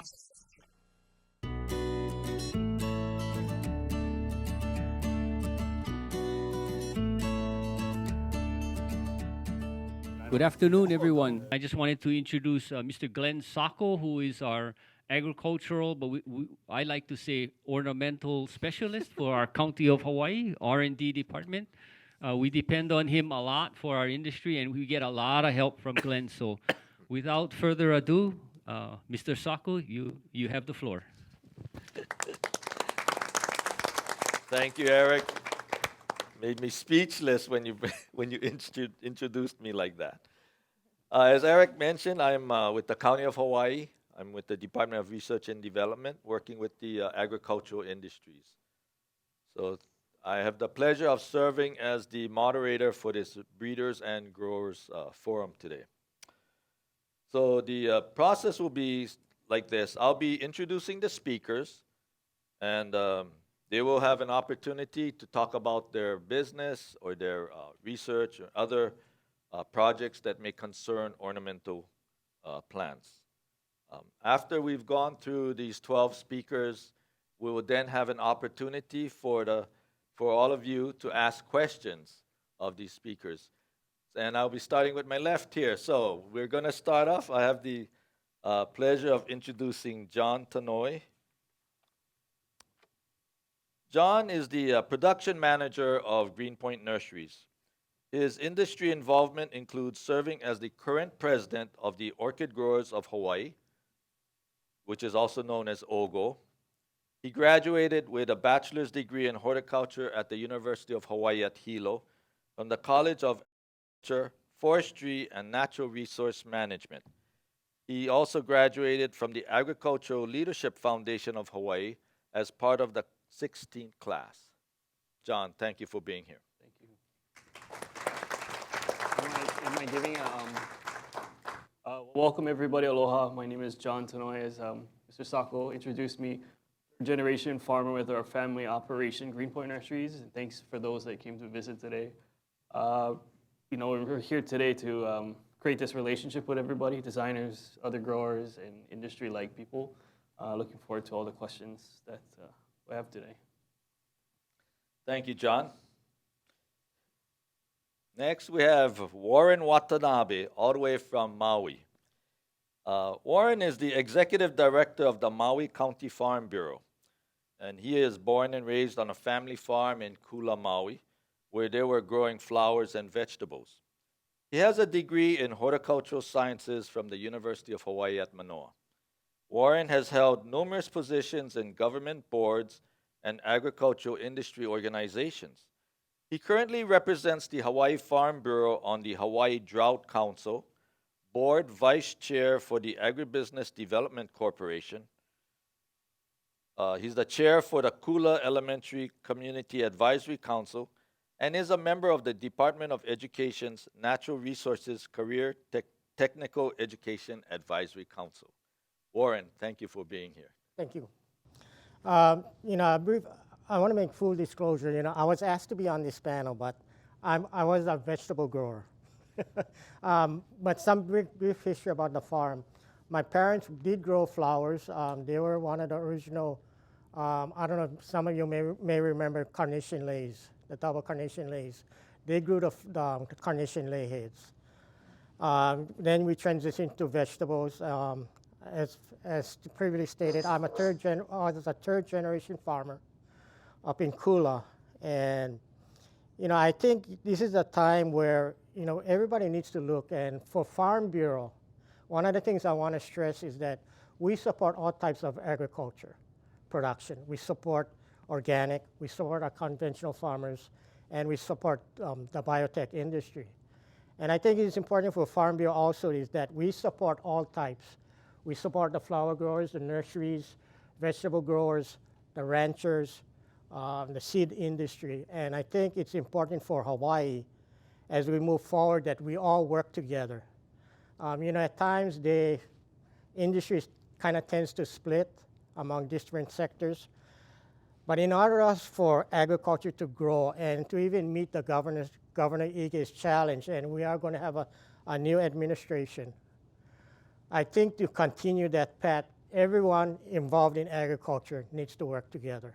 Good afternoon, everyone. I just wanted to introduce Mr. Glenn Sacco, who is our agricultural, but I like to say ornamental specialist for our County of Hawaii R&D department. We depend on him a lot for our industry, and we get a lot of help from Glenn. So without further ado, Mr. Sacco, you have the floor. Thank you, Eric. Made me speechless when you introduced me like that. As Eric mentioned, I'm with the County of Hawaii. I'm with the Department of Research and Development, working with the agricultural industries. So I have the pleasure of serving as the moderator for this Breeders and Growers Forum today. So the process will be like this. I'll be introducing the speakers, and they will have an opportunity to talk about their business or their research or other projects that may concern ornamental plants. After we've gone through these 12 speakers, we will then have an opportunity for all of you to ask questions of these speakers. And I'll be starting with my left here. So we're going to start off. I have the pleasure of introducing John Tanoi. John is the production manager of Greenpoint Nurseries. His industry involvement includes serving as the current president of the Orchid Growers of Hawaii, which is also known as OGO. He graduated with a bachelor's degree in horticulture at the University of Hawaii at Hilo from the College of Agriculture, Forestry, and Natural Resource Management. He also graduated from the Agricultural Leadership Foundation of Hawaii as part of the 16th class. John, thank you for being here. Thank you. Am I giving welcome everybody, aloha. My name is John Tanoi. As Mr. Sacco introduced me, generation farmer with our family operation, Greenpoint Nurseries, and thanks for those that came to visit today. We're here today to create this relationship with everybody, designers, other growers, and industry-like people. Looking forward to all the questions that we have today. Thank you, John. Next, we have Warren Watanabe, all the way from Maui. Warren is the executive director of the Maui County Farm Bureau, and he is born and raised on a family farm in Kula, Maui, where they were growing flowers and vegetables. He has a degree in horticultural sciences from the University of Hawaii at Manoa. Warren has held numerous positions in government boards and agricultural industry organizations. He currently represents the Hawaii Farm Bureau on the Hawaii Drought Council, board vice chair for the Agribusiness Development Corporation. He's the chair for the Kula Elementary Community Advisory Council and is a member of the Department of Education's Natural Resources Career Technical Education Advisory Council. Warren, thank you for being here. Thank you. I want to make full disclosure. I was asked to be on this panel, but I was a vegetable grower. But some brief history about the farm. My parents did grow flowers. They were one of the original, I don't know, some of you may remember carnation lays, the double carnation lays. They grew the carnation lay heads. Then we transitioned to vegetables. As previously stated, I was a third generation farmer up in Kula. And, I think this is a time where, everybody needs to look. And for Farm Bureau, one of the things I want to stress is that we support all types of agriculture production. We support organic, we support our conventional farmers, and we support the biotech industry. And I think it's important for Farm Bureau also is that we support all types. We support the flower growers, the nurseries, vegetable growers, the ranchers, the seed industry. And I think it's important for Hawaii as we move forward that we all work together. At times the industry kind of tends to split among different sectors. But in order for agriculture to grow and to even meet the Governor Ige's challenge, and we are going to have a new administration, I think to continue that path, everyone involved in agriculture needs to work together.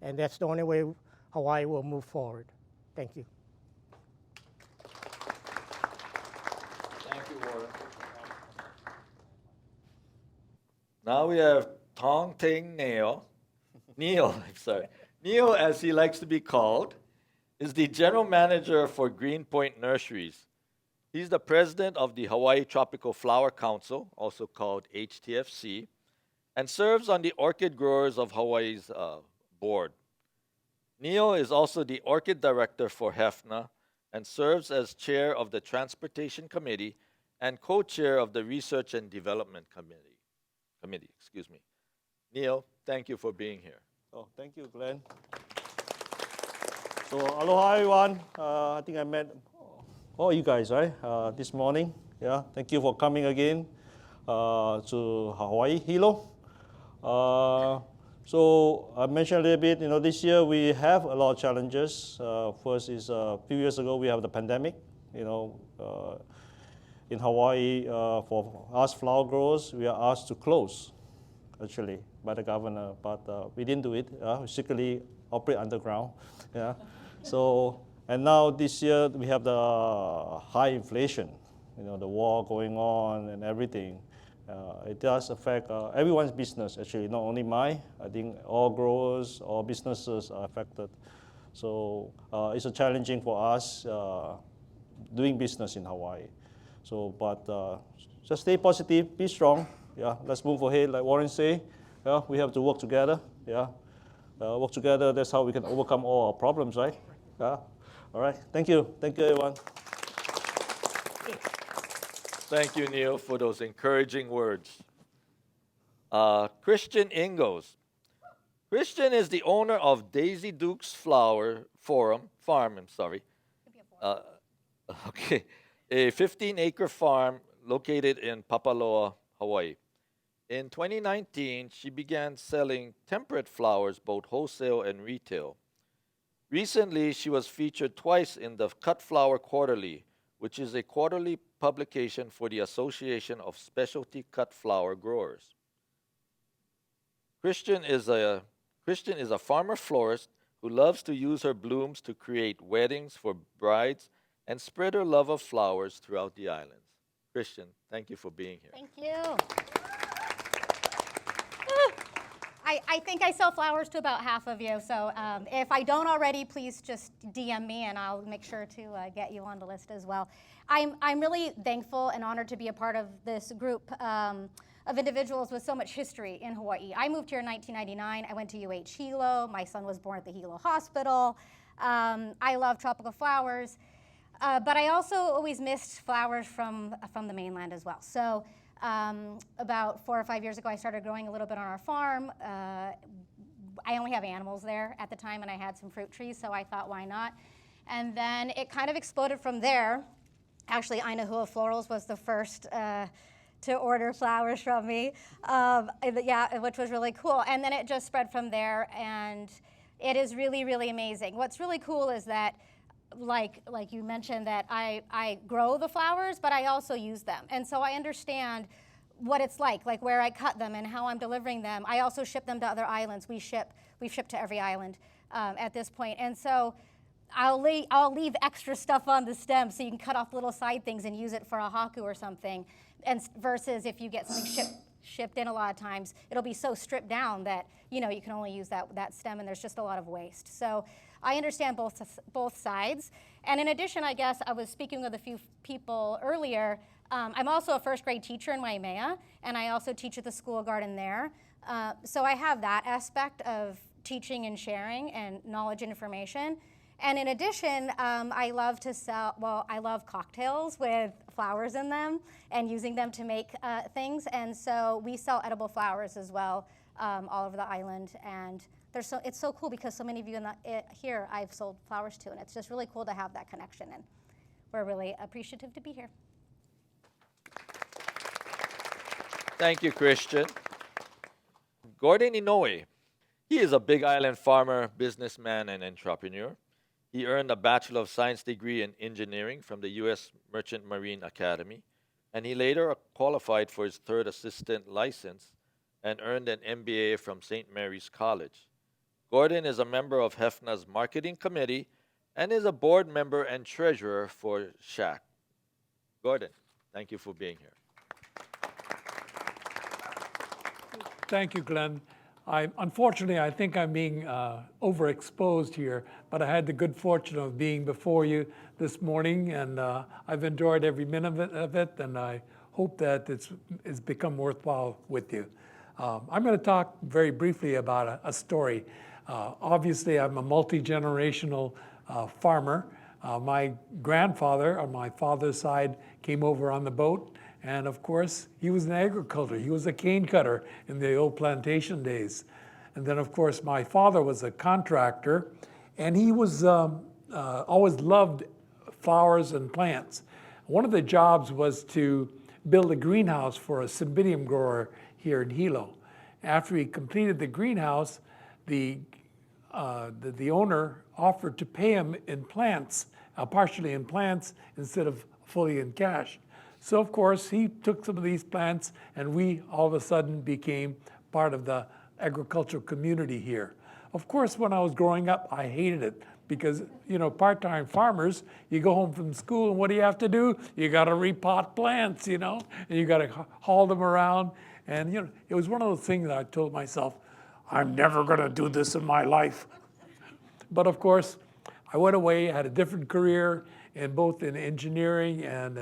And that's the only way Hawaii will move forward. Thank you. Thank you, Warren. Now we have Tong Ting Neil. Neil, I'm sorry. Neil, as he likes to be called, is the general manager for Greenpoint Nurseries. He's the president of the Hawaii Tropical Flower Council, also called HTFC, and serves on the Orchid Growers of Hawaii's board. Neil is also the orchid director for HFNA and serves as chair of the Transportation Committee and co-chair of the Research and Development Committee. Neil, thank you for being here. Oh, thank you, Glenn. So, aloha, everyone. I think I met all you guys, right, this morning. Yeah, thank you for coming again to Hawaii, Hilo. So, I mentioned a little bit, this year we have a lot of challenges. First is a few years ago we have the pandemic, in Hawaii, for us flower growers, we are asked to close, actually, by the governor, but we didn't do it. We secretly operate underground. Yeah. So, and now this year we have the high inflation, the war going on and everything. It does affect everyone's business, actually, not only mine. I think all growers, all businesses are affected. So it's challenging for us doing business in Hawaii. So, but just stay positive, be strong. Yeah, let's move ahead, like Warren say. Yeah, we have to work together. Yeah, work together. That's how we can overcome all our problems, right? Yeah. All right. Thank you. Thank you, everyone. Thank you, Neil, for those encouraging words. Christian Ingoes. Christian is the owner of Daisy Duke's Farm, okay, a 15-acre farm located in Papaloa, Hawaii. In 2019, she began selling temperate flowers, both wholesale and retail. Recently, she was featured twice in the Cut Flower Quarterly, which is a quarterly publication for the Association of Specialty Cut Flower Growers. Christian is a farmer florist who loves to use her blooms to create weddings for brides and spread her love of flowers throughout the islands. Christian, thank you for being here. Thank you. I think I sell flowers to about half of you, so if I don't already, please just DM me and I'll make sure to get you on the list as well. I'm really thankful and honored to be a part of this group of individuals with so much history in Hawaii. I moved here in 1999. I went to UH Hilo. My son was born at the Hilo Hospital. I love tropical flowers, but I also always missed flowers from the mainland as well. So about 4 or 5 years ago, I started growing a little bit on our farm. I only have animals there at the time, and I had some fruit trees, so I thought, why not? And then it kind of exploded from there. Actually, Ainahua Florals was the first to order flowers from me, yeah, which was really cool. And then it just spread from there, and it is really, really amazing. What's really cool is that, like you mentioned, that I grow the flowers, but I also use them. And so I understand what it's like where I cut them and how I'm delivering them. I also ship them to other islands. We've shipped to every island at this point. And so I'll leave extra stuff on the stem so you can cut off little side things and use it for a haku or something. And versus if you get something shipped in a lot of times, it'll be so stripped down that you can only use that stem, and there's just a lot of waste. So I understand both sides. And in addition, I guess I was speaking with a few people earlier. I'm also a first grade teacher in Waimea, and I also teach at the school garden there. So I have that aspect of teaching and sharing and knowledge and information. And in addition, I love cocktails with flowers in them and using them to make things. And so we sell edible flowers as well all over the island. And it's so cool because so many of you here I've sold flowers to, and it's just really cool to have that connection. And we're really appreciative to be here. Thank you, Christian. Gordon Inoue. He is a Big Island farmer, businessman, and entrepreneur. He earned a Bachelor of Science degree in engineering from the U.S. Merchant Marine Academy, and he later qualified for his third assistant license and earned an MBA from St. Mary's College. Gordon is a member of HFNA's marketing committee and is a board member and treasurer for SHAC. Gordon, thank you for being here. Thank you, Glenn. Unfortunately, I think I'm being overexposed here, but I had the good fortune of being before you this morning, and I've enjoyed every minute of it, and I hope that it's become worthwhile with you. I'm going to talk very briefly about a story. Obviously, I'm a multi-generational farmer. My grandfather on my father's side came over on the boat, and of course, he was in agriculture. He was a cane cutter in the old plantation days. And then, of course, my father was a contractor, and he was always loved flowers and plants. One of the jobs was to build a greenhouse for a cymbidium grower here in Hilo. After he completed the greenhouse, the owner offered to pay him in plants, partially in plants, instead of fully in cash. So of course, he took some of these plants, and we all of a sudden became part of the agricultural community here. Of course, when I was growing up, I hated it because, you know, part-time farmers, you go home from school, and what do you have to do? You got to repot plants, you know, and you got to haul them around. And, you know, it was one of those things that I told myself, I'm never going to do this in my life. But of course, I went away, had a different career in both in engineering and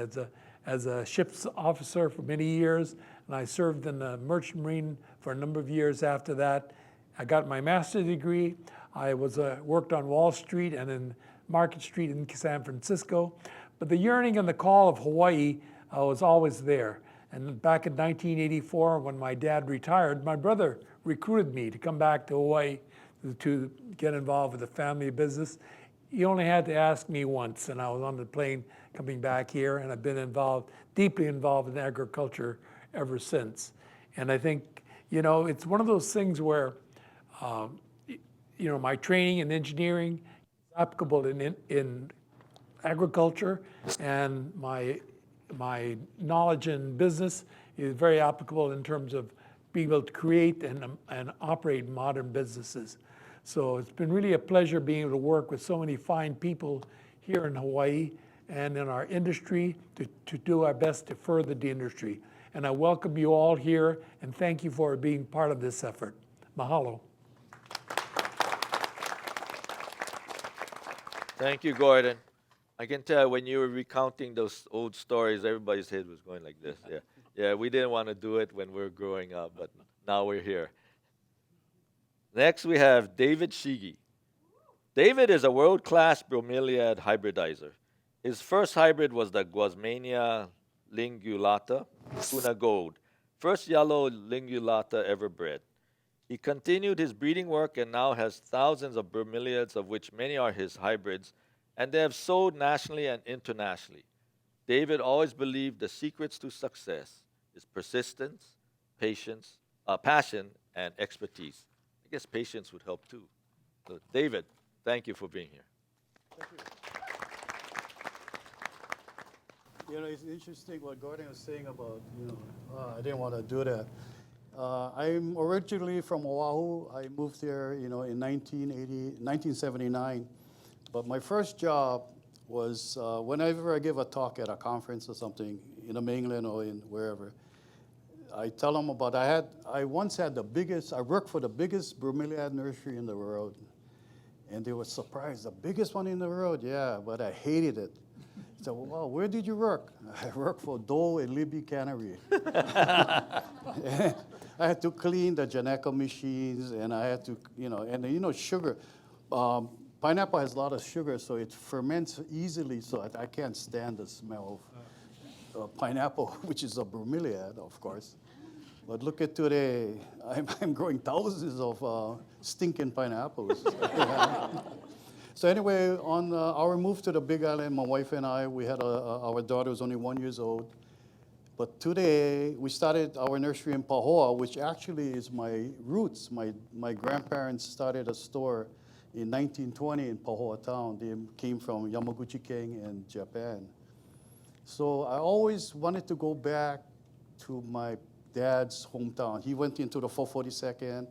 as a ship's officer for many years, and I served in the Merchant Marine for a number of years after that. I got my master's degree. I worked on Wall Street and in Market Street in San Francisco. But the yearning and the call of Hawaii was always there. And back in 1984, when my dad retired, my brother recruited me to come back to Hawaii to get involved with the family business. He only had to ask me once, and I was on the plane coming back here, and I've been deeply involved in agriculture ever since. And I think, you know, it's one of those things where, you know, my training in engineering is applicable in agriculture, and my knowledge in business is very applicable in terms of being able to create and operate modern businesses. So it's been really a pleasure being able to work with so many fine people here in Hawaii and in our industry to do our best to further the industry. And I welcome you all here, and thank you for being part of this effort. Mahalo. Thank you, Gordon. I can tell when you were recounting those old stories, everybody's head was going like this. Yeah, yeah. We didn't want to do it when we were growing up, but now we're here. Next, we have David Shigi. David is a world-class bromeliad hybridizer. His first hybrid was the Guasmania lingulata, Puna Gold, first yellow lingulata ever bred. He continued his breeding work and now has thousands of bromeliads, of which many are his hybrids, and they have sold nationally and internationally. David always believed the secrets to success is persistence, patience, passion, and expertise. I guess patience would help too. So, David, thank you for being here. Thank you. You know, it's interesting what Gordon was saying about, you know, I didn't want to do that. I'm originally from Oahu. I moved there, you know, in 1979. But my first job was whenever I give a talk at a conference or something in the mainland or in wherever, I tell them about, I once had I worked for the biggest bromeliad nursery in the world. And they were surprised, the biggest one in the world? Yeah, but I hated it. I said, well, where did you work? I worked for Dole and Libby Cannery. I had to clean the Janeco machines, and I had to, you know, sugar. Pineapple has a lot of sugar, so it ferments easily, so I can't stand the smell of pineapple, which is a bromeliad, of course. But look at today, I'm growing thousands of stinking pineapples. So anyway, on our move to the Big Island, my wife and I, we had our daughter was only 1 year old. But today, we started our nursery in Pahoa, which actually is my roots. My grandparents started a store in 1920 in Pahoa town. They came from Yamaguchi-ken in Japan. So I always wanted to go back to my dad's hometown. He went into the 442nd,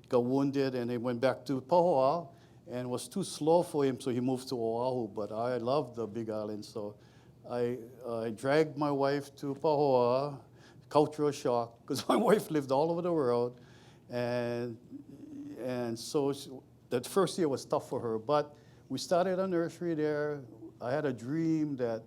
got wounded, and he went back to Pahoa, and it was too slow for him, so he moved to Oahu. But I love the Big Island, so I dragged my wife to Pahoa, cultural shock, because my wife lived all over the world, and so that first year was tough for her. But we started a nursery there. I had a dream that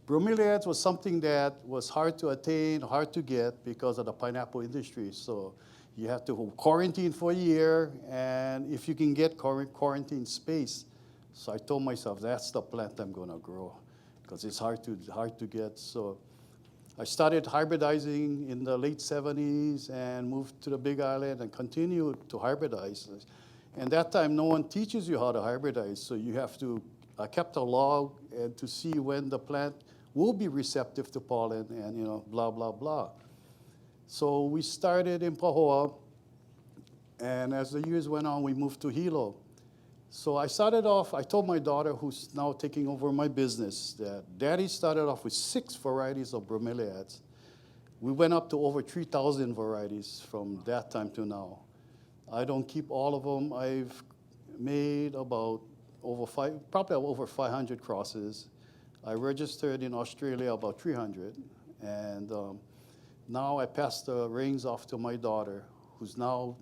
bromeliads was something that was hard to attain, hard to get because of the pineapple industry. So you have to quarantine for a year, and if you can get quarantine space. So I told myself, that's the plant I'm gonna grow, because it's hard to get. So I started hybridizing in the late 70s and moved to the Big Island and continued to hybridize. And that time, no one teaches you how to hybridize, so you have to, I kept a log and to see when the plant will be receptive to pollen and, you know, blah, blah, blah. So we started in Pahoa, and as the years went on, we moved to Hilo. So I started off, I told my daughter, who's now taking over my business, that Daddy started off with 6 varieties of bromeliads. We went up to over 3,000 varieties from that time to now. I don't keep all of them. I've made about probably over 500 crosses. I registered in Australia about 300, and now I pass the reins off to my daughter, who's now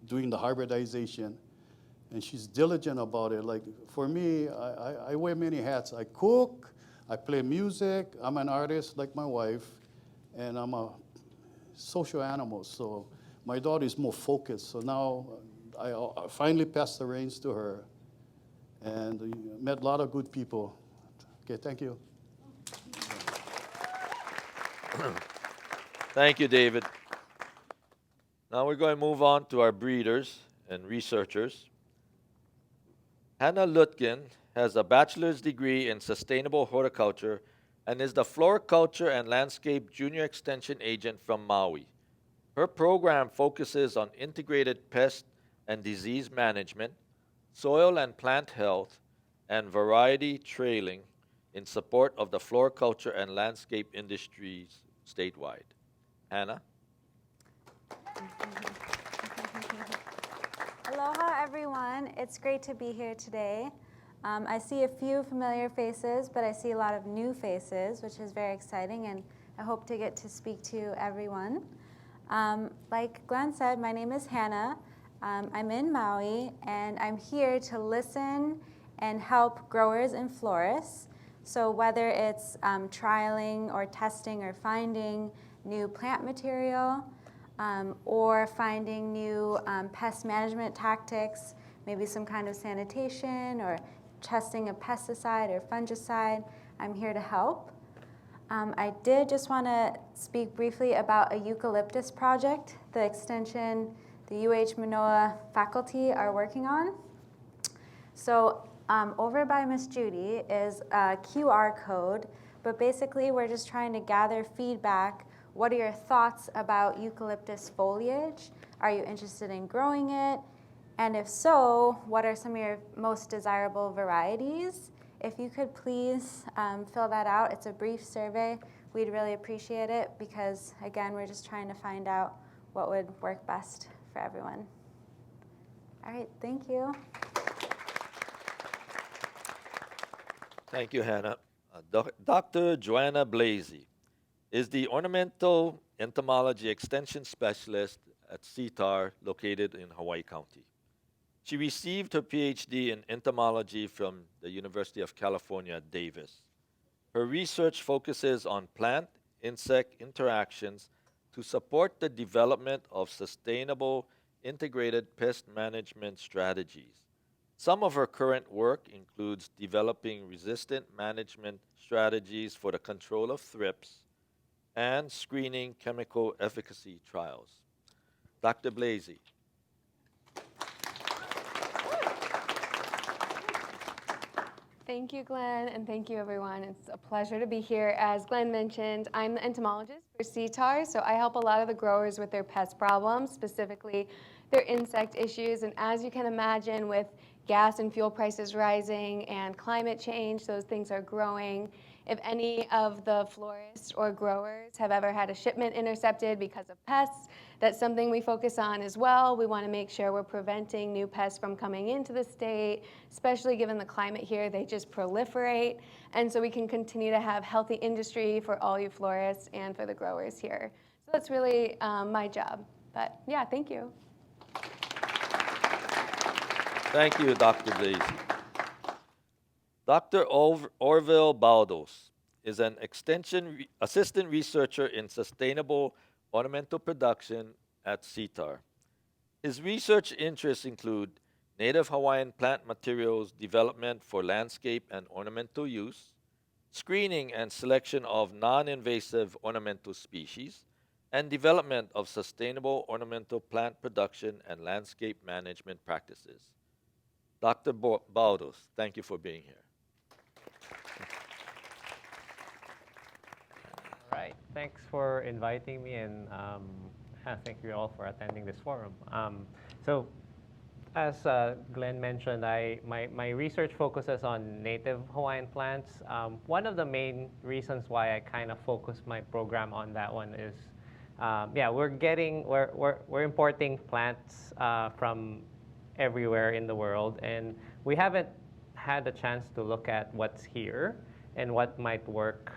doing the hybridization, and she's diligent about it. Like, for me, I wear many hats. I cook, I play music, I'm an artist like my wife, and I'm a social animal, so my daughter is more focused. So now I finally passed the reins to her, and met a lot of good people. Okay, thank you. Thank you, David. Now we're going to move on to our breeders and researchers. Hannah Lutkin has a bachelor's degree in sustainable horticulture and is the Floriculture and Landscape Junior Extension Agent from Maui. Her program focuses on integrated pest and disease management, soil and plant health, and variety trailing in support of the floriculture and landscape industries statewide. Hannah? Aloha, everyone. It's great to be here today. I see a few familiar faces, but I see a lot of new faces, which is very exciting, and I hope to get to speak to everyone. Like Glenn said, my name is Hannah. I'm in Maui, and I'm here to listen and help growers and florists. So whether it's trialing or testing or finding new plant material, or finding new pest management tactics, maybe some kind of sanitation or testing a pesticide or fungicide, I'm here to help. I did just want to speak briefly about a eucalyptus project the extension, the UH Manoa faculty are working on. So over by Miss Judy is a QR code, but basically we're just trying to gather feedback. What are your thoughts about eucalyptus foliage? Are you interested in growing it? And if so, what are some of your most desirable varieties? If you could please fill that out. It's a brief survey. We'd really appreciate it because, again, we're just trying to find out what would work best for everyone. All right, thank you. Thank you, Hannah. Dr. Joanna Blasey is the Ornamental Entomology Extension Specialist at CTAR, located in Hawaii County. She received her PhD in entomology from the University of California, Davis. Her research focuses on plant-insect interactions to support the development of sustainable integrated pest management strategies. Some of her current work includes developing resistant management strategies for the control of thrips and screening chemical efficacy trials. Dr. Blasey. Thank you, Glenn, and thank you, everyone. It's a pleasure to be here. As Glenn mentioned, I'm the entomologist for CTAR, so I help a lot of the growers with their pest problems, specifically their insect issues. And as you can imagine, with gas and fuel prices rising and climate change, those things are growing. if any of the florists or growers have ever had a shipment intercepted because of pests. That's something we focus on as well. We want to make sure we're preventing new pests from coming into the state, especially given the climate here, they just proliferate. And so we can continue to have healthy industry for all you florists and for the growers here. So that's really my job. But yeah, thank you. Thank you, Dr. Daisy. Dr. Orville Baldos is an assistant researcher in sustainable ornamental production at CTAR. His research interests include native Hawaiian plant materials development for landscape and ornamental use, screening and selection of non-invasive ornamental species, and development of sustainable ornamental plant production and landscape management practices. Dr. Baldos, thank you for being here. All right, thanks for inviting me, and thank you all for attending this forum. So, as Glenn mentioned, my research focuses on native Hawaiian plants. One of the main reasons why I kind of focused my program on that one is, we're importing plants from everywhere in the world, and we haven't had a chance to look at what's here and what might work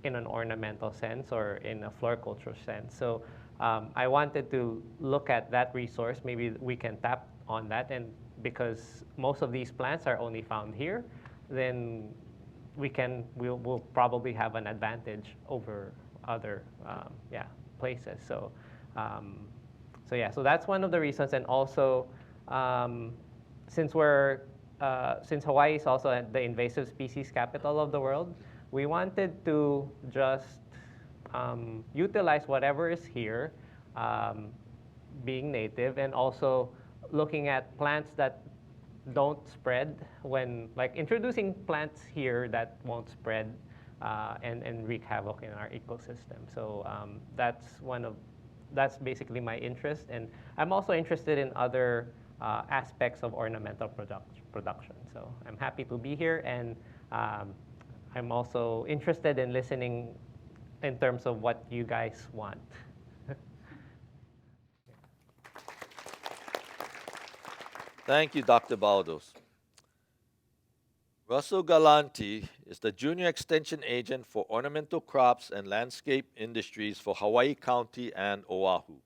in an ornamental sense or in a floriculture sense. So I wanted to look at that resource. Maybe we can tap on that, and because most of these plants are only found here, then we'll probably have an advantage over other places. So so that's one of the reasons. And also since Hawaii is also the invasive species capital of the world, we wanted to just utilize whatever is here, being native, and also looking at plants that don't spread like introducing plants here that won't spread and wreak havoc in our ecosystem. So that's basically my interest, and I'm also interested in other aspects of ornamental production. So I'm happy to be here, and I'm also interested in listening in terms of what you guys want. Thank you, Dr. Baldos. Russell Galanti is the Junior Extension Agent for Ornamental Crops and Landscape Industries for Hawaii County and Oahu.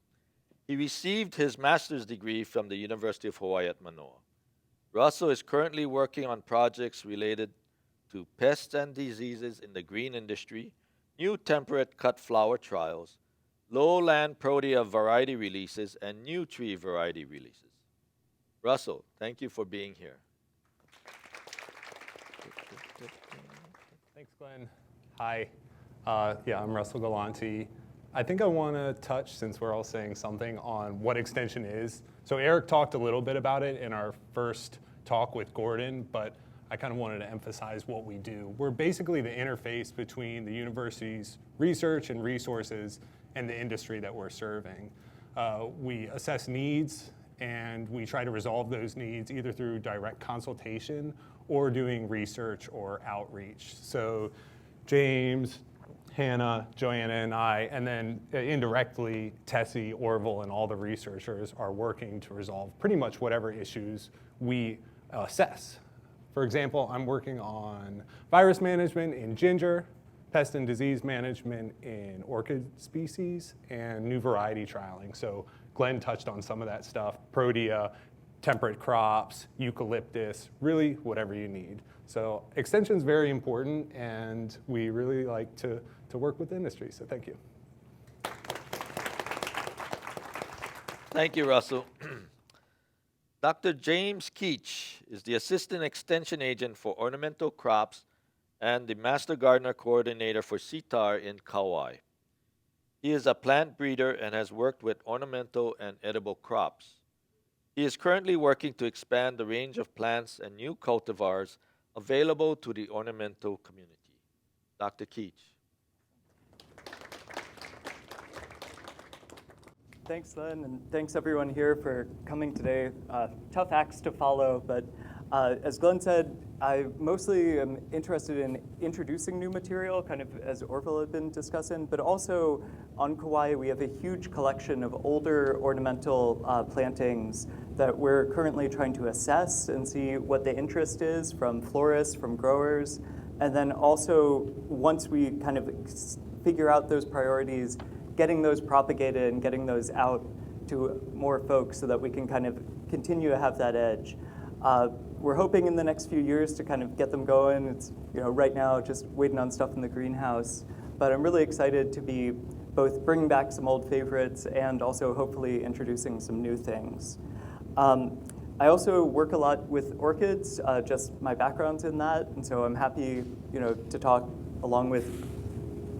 He received his master's degree from the University of Hawaii at Manoa. Russell is currently working on projects related to pests and diseases in the green industry, new temperate cut flower trials, lowland protea variety releases, and new tree variety releases. Russell, thank you for being here. Thanks, Glenn. Hi. I'm Russell Galanti. I think I want to touch, since we're all saying something, on what extension is. So Eric talked a little bit about it in our first talk with Gordon, but I kind of wanted to emphasize what we do. We're basically the interface between the university's research and resources and the industry that we're serving. We assess needs, and we try to resolve those needs either through direct consultation or doing research or outreach. So James, Hannah, Joanna, and I, and then indirectly Tessie, Orville, and all the researchers are working to resolve pretty much whatever issues we assess. For example, I'm working on virus management in ginger, pest and disease management in orchid species, and new variety trialing. So Glenn touched on some of that stuff: protea, temperate crops, eucalyptus, really whatever you need. So extension is very important, and we really like to work with the industry, so thank you. Thank you, Russell. Dr. James Keach is the Assistant Extension Agent for Ornamental Crops and the Master Gardener Coordinator for CTAR in Kauai. He is a plant breeder and has worked with ornamental and edible crops. He is currently working to expand the range of plants and new cultivars available to the ornamental community. Dr. Keach. Thanks, Glenn, and thanks everyone here for coming today. Tough acts to follow, but as Glenn said, I mostly am interested in introducing new material, kind of as Orville had been discussing, but also on Kauai we have a huge collection of older ornamental plantings that we're currently trying to assess and see what the interest is from florists, from growers, and then also once we kind of figure out those priorities, getting those propagated and getting those out to more folks so that we can kind of continue to have that edge. We're hoping in the next few years to kind of get them going. It's right now just waiting on stuff in the greenhouse, but I'm really excited to be both bringing back some old favorites and also hopefully introducing some new things. I also work a lot with orchids, just my background's in that, and so I'm happy to talk along with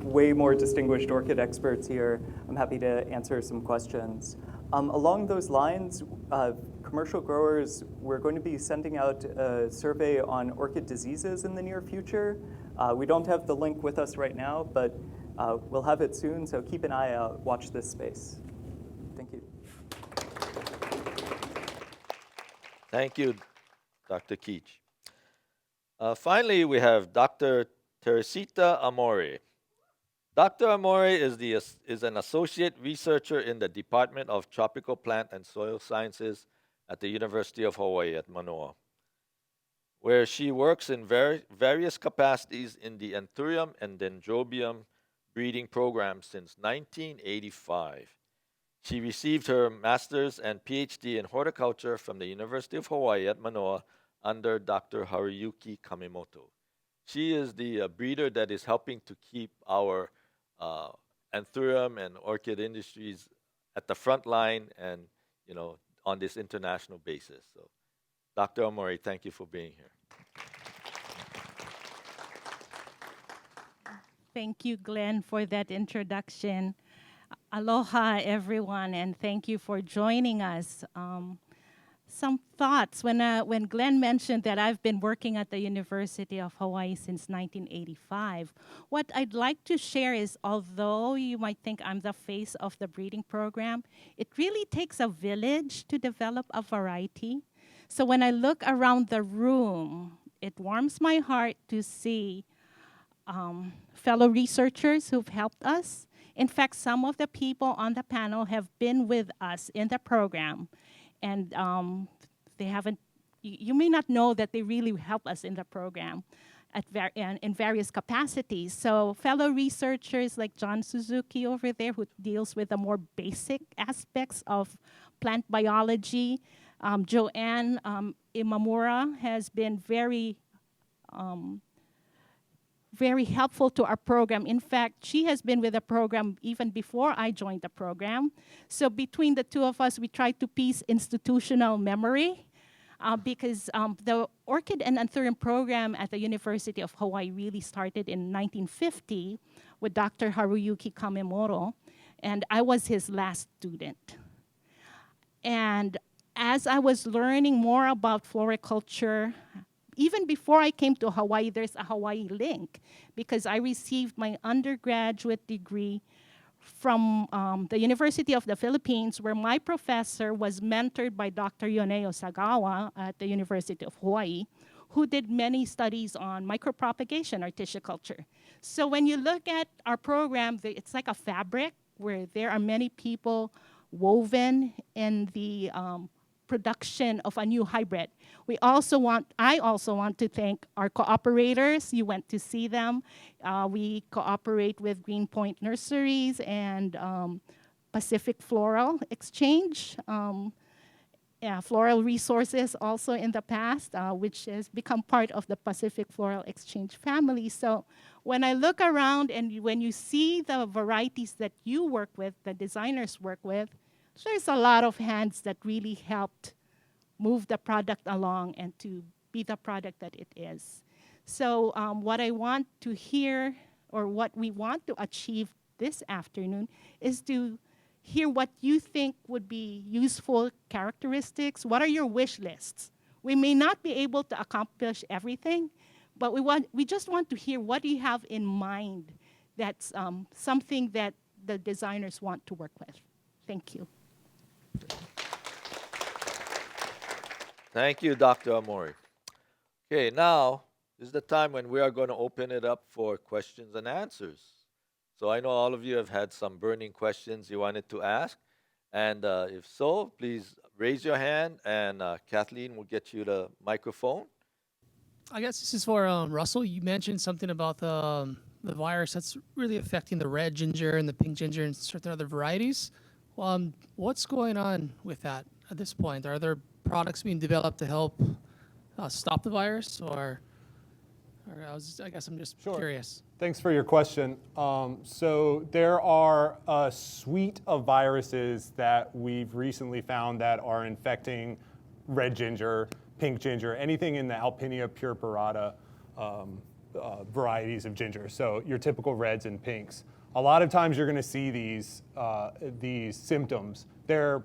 way more distinguished orchid experts here. I'm happy to answer some questions. Along those lines, commercial growers, we're going to be sending out a survey on orchid diseases in the near future. We don't have the link with us right now, but we'll have it soon, so keep an eye out, watch this space. Thank you. Thank you, Dr. Keach. Finally, we have Dr. Teresita Amore. Dr. Amore is an associate researcher in the Department of Tropical Plant and Soil Sciences at the University of Hawaii at Manoa, where she works in various capacities in the Anthurium and Dendrobium breeding program since 1985. She received her master's and PhD in horticulture from the University of Hawaii at Manoa under Dr. Haruyuki Kamemoto. She is the breeder that is helping to keep our Anthurium and orchid industries at the front line and, on this international basis. So, Dr. Amore, thank you for being here. Thank you, Glenn, for that introduction. Aloha, everyone, and thank you for joining us. Some thoughts. When Glenn mentioned that I've been working at the University of Hawaii since 1985, what I'd like to share is, although you might think I'm the face of the breeding program, it really takes a village to develop a variety. So when I look around the room, it warms my heart to see fellow researchers who've helped us. In fact, some of the people on the panel have been with us in the program. And they haven't, you may not know that they really help us in the program in various capacities. So fellow researchers like John Suzuki over there, who deals with the more basic aspects of plant biology. Joanne Imamura has been very helpful to our program. In fact, she has been with the program even before I joined the program. So between the two of us, we tried to piece institutional memory because the Orchid and Anthurium program at the University of Hawaii really started in 1950 with Dr. Haruyuki Kamemoto, and I was his last student. And as I was learning more about floriculture, even before I came to Hawaii, there's a Hawaii link because I received my undergraduate degree from the University of the Philippines, where my professor was mentored by Dr. Yoneo Sagawa at the University of Hawaii, who did many studies on micropropagation or tissue culture. So when you look at our program, it's like a fabric where there are many people woven in the production of a new hybrid. I also want to thank our cooperators. You went to see them. We cooperate with Greenpoint Nurseries and Pacific Floral Exchange. Floral Resources also in the past, which has become part of the Pacific Floral Exchange family. So when I look around and when you see the varieties that you work with, the designers work with, there's a lot of hands that really helped move the product along and to be the product that it is. So what I want to hear, or what we want to achieve this afternoon, is to hear what you think would be useful characteristics. What are your wish lists? We may not be able to accomplish everything, but we just want to hear what you have in mind that's something that the designers want to work with. Thank you. Thank you, Dr. Amore. Okay, now this is the time when we are going to open it up for questions and answers. So I know all of you have had some burning questions you wanted to ask. And if so, please raise your hand, and Kathleen will get you the microphone. I guess this is for Russell. You mentioned something about the virus that's really affecting the red ginger and the pink ginger and certain other varieties. What's going on with that at this point? Are there products being developed to help stop the virus, or I guess I'm just curious. Thanks for your question. So there are a suite of viruses that we've recently found that are infecting red ginger, pink ginger, anything in the Alpinia purpurata varieties of ginger. So your typical reds and pinks. A lot of times you're going to see these symptoms. They're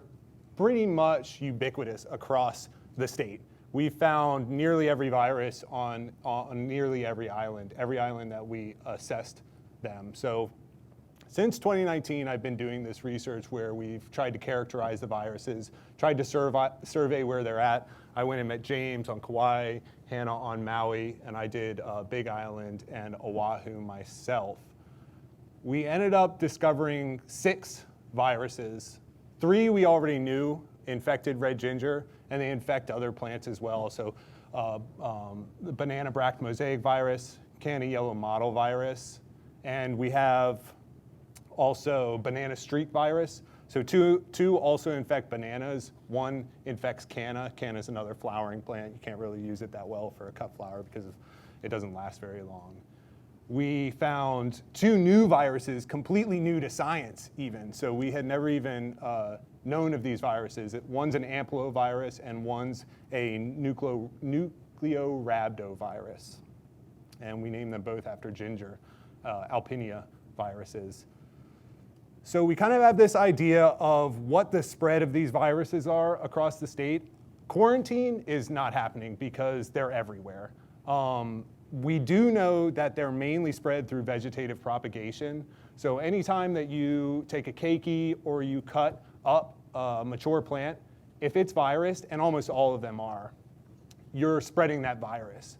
pretty much ubiquitous across the state. We found nearly every virus on nearly every island that we assessed them. So since 2019, I've been doing this research where we've tried to characterize the viruses, tried to survey where they're at. I went and met James on Kauai, Hannah on Maui, and I did Big Island and Oahu myself. We ended up discovering 6 viruses. 3 we already knew infected red ginger, and they infect other plants as well. So the banana bract mosaic virus, canna yellow mottle virus, and we have also banana streak virus. So two also infect bananas. 1 infects canna. Canna is another flowering plant. You can't really use it that well for a cut flower because it doesn't last very long. We found 2 new viruses, completely new to science even. So we had never even known of these viruses. One's an amplovirus and one's a nucleorhabdovirus. And we named them both after ginger, Alpinia viruses. So we kind of have this idea of what the spread of these viruses are across the state. Quarantine is not happening because they're everywhere. We do know that they're mainly spread through vegetative propagation. So anytime that you take a keiki or you cut up a mature plant, if it's virused, and almost all of them are, you're spreading that virus.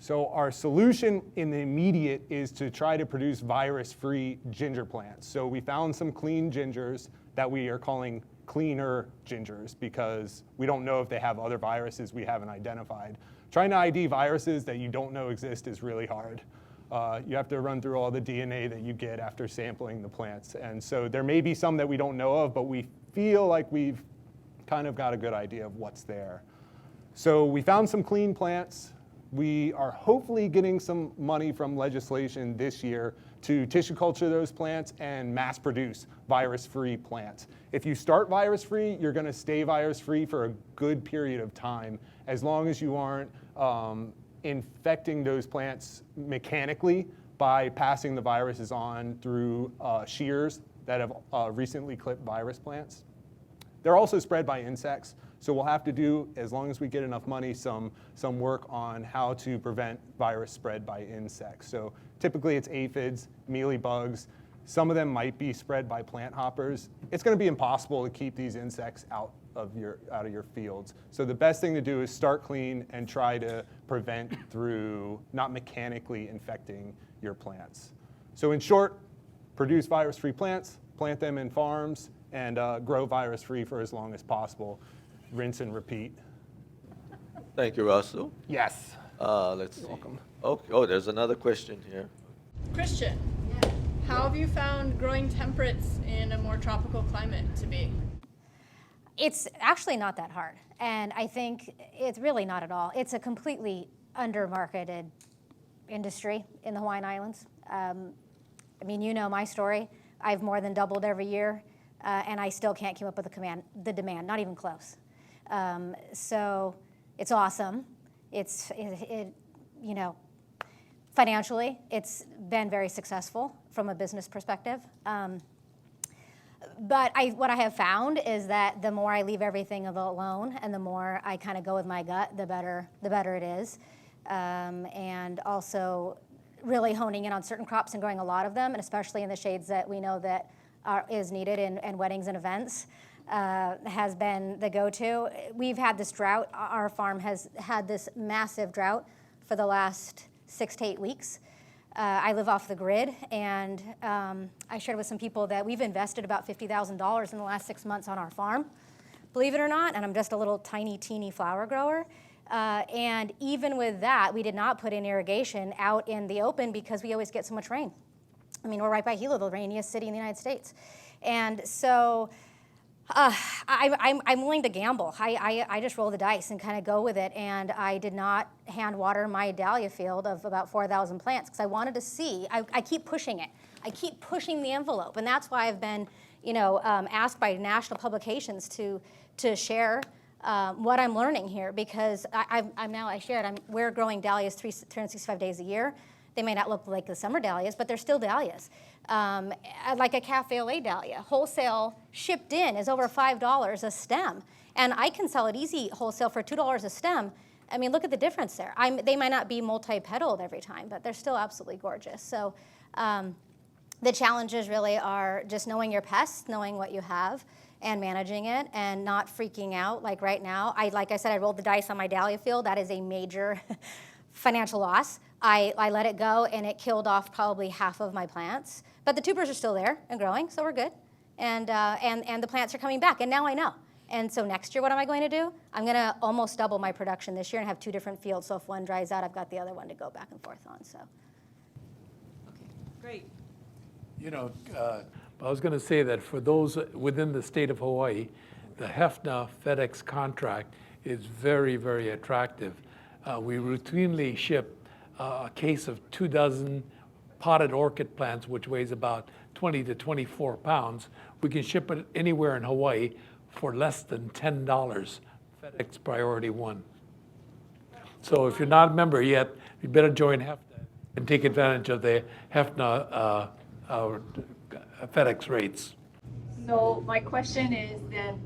So our solution in the immediate is to try to produce virus-free ginger plants. So we found some clean gingers that we are calling cleaner gingers because we don't know if they have other viruses we haven't identified. Trying to ID viruses that you don't know exist is really hard. You have to run through all the DNA that you get after sampling the plants. And so there may be some that we don't know of, but we feel like we've kind of got a good idea of what's there. So we found some clean plants. We are hopefully getting some money from legislation this year to tissue culture those plants and mass produce virus-free plants. If you start virus-free, you're going to stay virus-free for a good period of time, as long as you aren't infecting those plants mechanically by passing the viruses on through shears that have recently clipped virus plants. They're also spread by insects. So we'll have to do, as long as we get enough money, some work on how to prevent virus spread by insects. So typically it's aphids, mealybugs. Some of them might be spread by plant hoppers. It's going to be impossible to keep these insects out of your fields. So the best thing to do is start clean and try to prevent through not mechanically infecting your plants. So in short, produce virus-free plants, plant them in farms, and grow virus-free for as long as possible. Rinse and repeat. Thank you, Russell. Yes. Let's see. Welcome. Okay. Oh, there's another question here. Christian, how have you found growing temperates in a more tropical climate to be? It's actually not that hard, and I think it's really not at all. It's a completely under-marketed industry in the Hawaiian Islands. I mean, you know my story. I've more than doubled every year, and I still can't keep up with the demand, not even close. So it's awesome. You know, financially, it's been very successful from a business perspective. But what I have found is that the more I leave everything alone and the more I kind of go with my gut, the better it is. And also really honing in on certain crops and growing a lot of them, and especially in the shades that we know that is needed in weddings and events, has been the go-to. We've had this drought. Our farm has had this massive drought for the last 6 to 8 weeks. I live off the grid, and I shared with some people that we've invested about $50,000 in the last 6 months on our farm, believe it or not, and I'm just a little tiny, teeny flower grower. And even with that, we did not put in irrigation out in the open because we always get so much rain. I mean, we're right by Hilo, the rainiest city in the United States. And so I'm willing to gamble. I just roll the dice and kind of go with it. And I did not hand water my dahlia field of about 4,000 plants because I wanted to see. I keep pushing it. I keep pushing the envelope, and that's why I've been, asked by national publications to share what I'm learning here, because we're growing dahlias 365 days a year. They may not look like the summer dahlias, but they're still dahlias. Like a cafe au lait dahlia, wholesale shipped in is over $5 a stem. And I can sell it easy wholesale for $2 a stem. I mean, look at the difference there. They might not be multi-petaled every time, but they're still absolutely gorgeous. So the challenges really are just knowing your pests, knowing what you have, and managing it, and not freaking out. Like right now, like I said, I rolled the dice on my dahlia field. That is a major financial loss. I let it go, and it killed off probably half of my plants. But the tubers are still there and growing, so we're good. And the plants are coming back, and now I know. And so next year, what am I going to do? I'm going to almost double my production this year and have 2 different fields. So if one dries out, I've got the other one to go back and forth on. So. Okay, great. I was going to say that for those within the state of Hawaii, the HFNA FedEx contract is very, very attractive. We routinely ship a case of 2 dozen potted orchid plants, which weighs about 20 to 24 pounds. We can ship it anywhere in Hawaii for less than $10, FedEx Priority 1. So if you're not a member yet, you better join HFNA and take advantage of the HFNA FedEx rates. So my question is then,